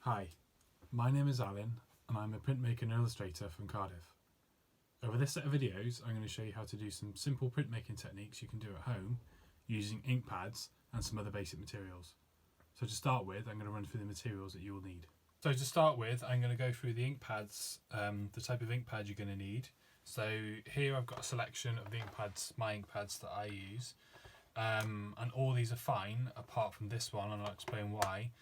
Hi, my name is Alyn and I'm a printmaker and illustrator from Cardiff. Over this set of videos I'm going to show you how to do some simple printmaking techniques you can do at home using ink pads and some other basic materials. So to start with, I'm going to run through the materials that you will need. So to start with, I'm going to go through the ink pads, the type of ink pad you're going to need. So here I've got a selection of the ink pads, my ink pads that I use. And all these are fine apart from this one, and I'll explain why.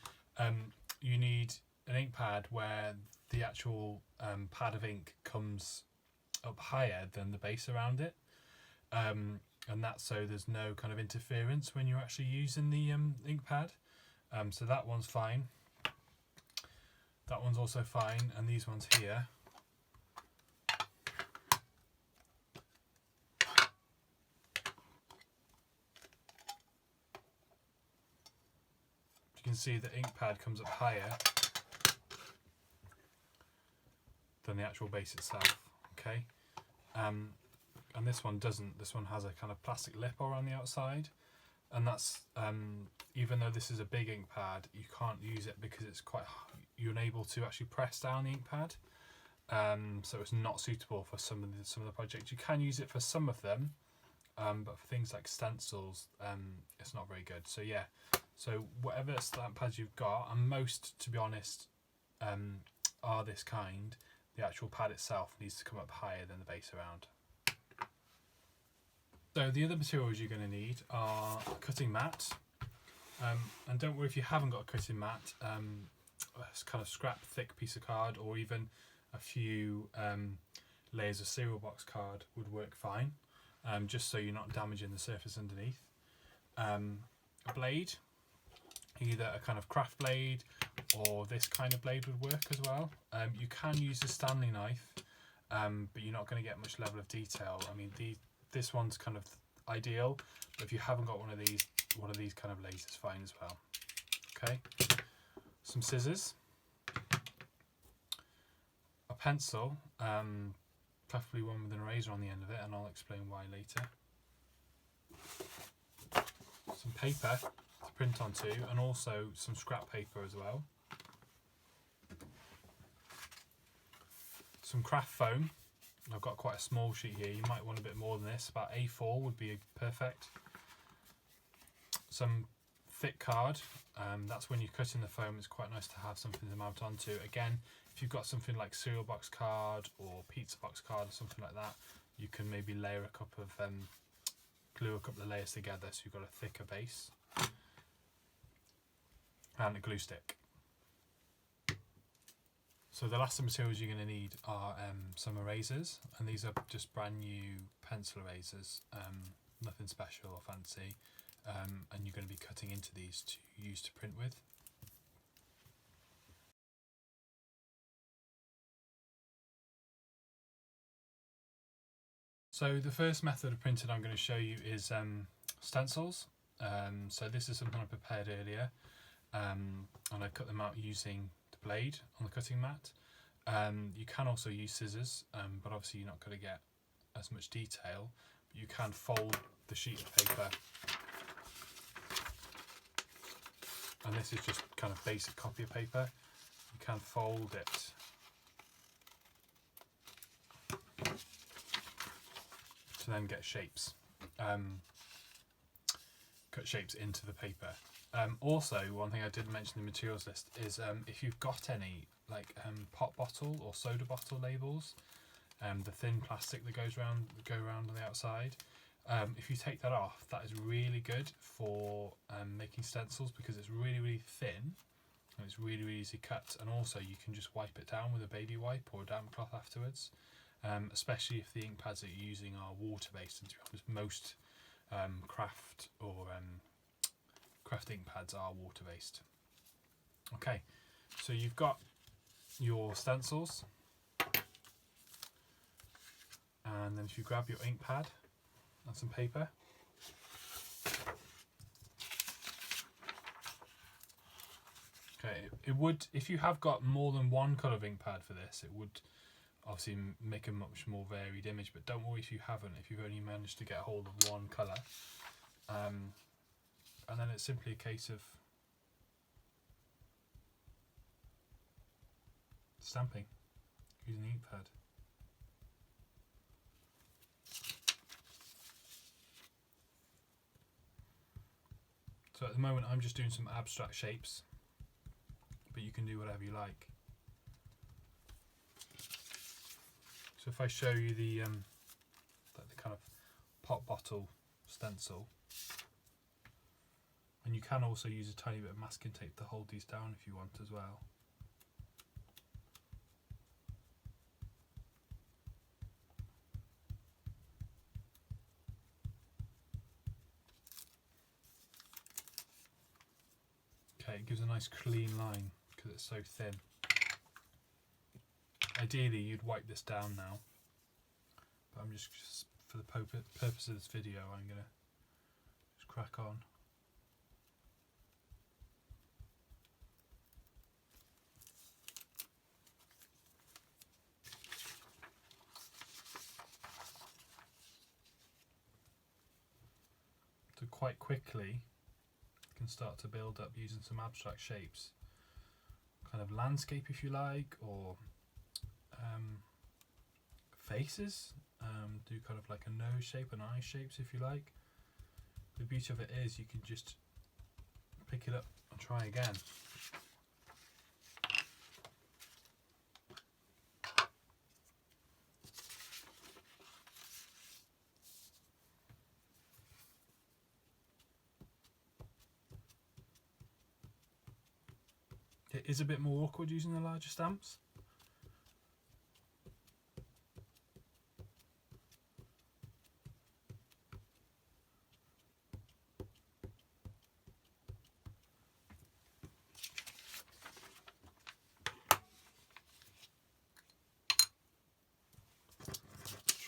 You need an ink pad where the actual pad of ink comes up higher than the base around it, and that's so there's no kind of interference when you're actually using the ink pad. So that one's fine. That one's also fine, and these ones here. You can see the ink pad comes up higher than the actual base itself. Okay, and this one doesn't. This one has a kind of plastic lip around the outside, and that's even though this is a big ink pad, you can't use it because it's quite. You're unable to actually press down the ink pad, so it's not suitable for some of the projects. You can use it for some of them, but for things like stencils, it's not very good. So yeah. So whatever stamp pads you've got, and most, to be honest, are this kind, the actual pad itself needs to come up higher than the base around. So the other materials you're going to need are a cutting mat, and don't worry if you haven't got a cutting mat, a kind of scrap thick piece of card or even a few layers of cereal box card would work fine, just so you're not damaging the surface underneath. A blade. Either a kind of craft blade or this kind of blade would work as well. You can use a Stanley knife, but you're not going to get much level of detail. I mean, this one's kind of ideal, but if you haven't got one of these kind of blades is fine as well. Okay, some scissors, a pencil, preferably one with an eraser on the end of it, and I'll explain why later. Some paper to print onto, and also some scrap paper as well. Some craft foam. I've got quite a small sheet here. You might want a bit more than this. About A4 would be perfect. Some thick card. That's when you're cutting the foam. It's quite nice to have something to mount onto. Again, if you've got something like cereal box card or pizza box card or something like that, you can maybe layer a couple of glue a couple of layers together so you've got a thicker base. And a glue stick. So the last of materials you're going to need are some erasers, and these are just brand new pencil erasers, nothing special or fancy, and you're going to be cutting into these to use to print with. So the first method of printing I'm going to show you is stencils. So this is something I prepared earlier, and I cut them out using the blade on the cutting mat. You can also use scissors, but obviously you're not going to get as much detail. But you can fold the sheet of paper, and this is just kind of basic copy of paper. You can fold it to then get shapes, cut shapes into the paper. Also, one thing I did mention in the materials list is if you've got any like pop bottle or soda bottle labels, the thin plastic that go around on the outside, if you take that off, that is really good for making stencils because it's really thin and it's really easy to cut, and also you can just wipe it down with a baby wipe or a damp cloth afterwards, especially if the ink pads that you're using are water based, and to be honest, most craft ink pads are water based. Okay, so you've got your stencils, and then if you grab your ink pad and some paper, okay, it would, if you have got more than one colour of ink pad for this, it would obviously make a much more varied image, but don't worry if you haven't, if you've only managed to get a hold of one colour. And then it's simply a case of stamping using the ink pad. So at the moment I'm just doing some abstract shapes, but you can do whatever you like. So if I show you the kind of pop bottle stencil, and you can also use a tiny bit of masking tape to hold these down if you want as well. Okay, it gives a nice clean line because it's so thin. Ideally you'd wipe this down now, but I'm just for the purpose of this video I'm going to just crack on. So quite quickly you can start to build up using some abstract shapes, kind of landscape if you like, or faces. Do kind of like a nose shape and eye shapes if you like. The beauty of it is you can just pick it up and try again. It is a bit more awkward using the larger stamps.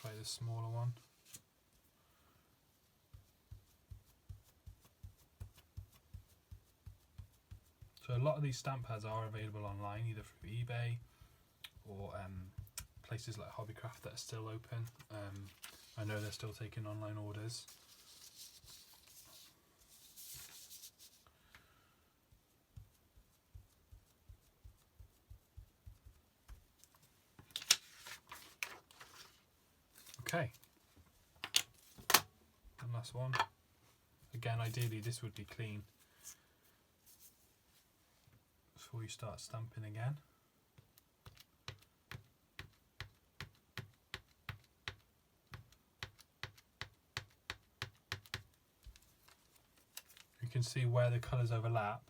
Try the smaller one. So a lot of these stamp pads are available online, either through eBay or places like Hobbycraft that are still open. I know they're still taking online orders. Okay, and last one. Again, ideally this would be clean before you start stamping again. You can see where the colours overlap,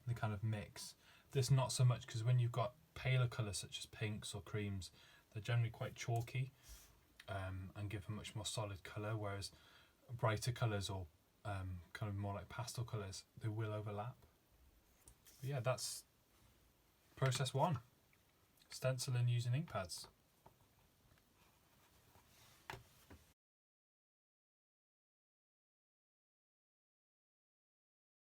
they kind of mix. This not so much, because when you've got paler colours such as pinks or creams, they're generally quite chalky and give a much more solid colour, whereas brighter colours or kind of more like pastel colours, they will overlap. But yeah, that's process one, stenciling using ink pads.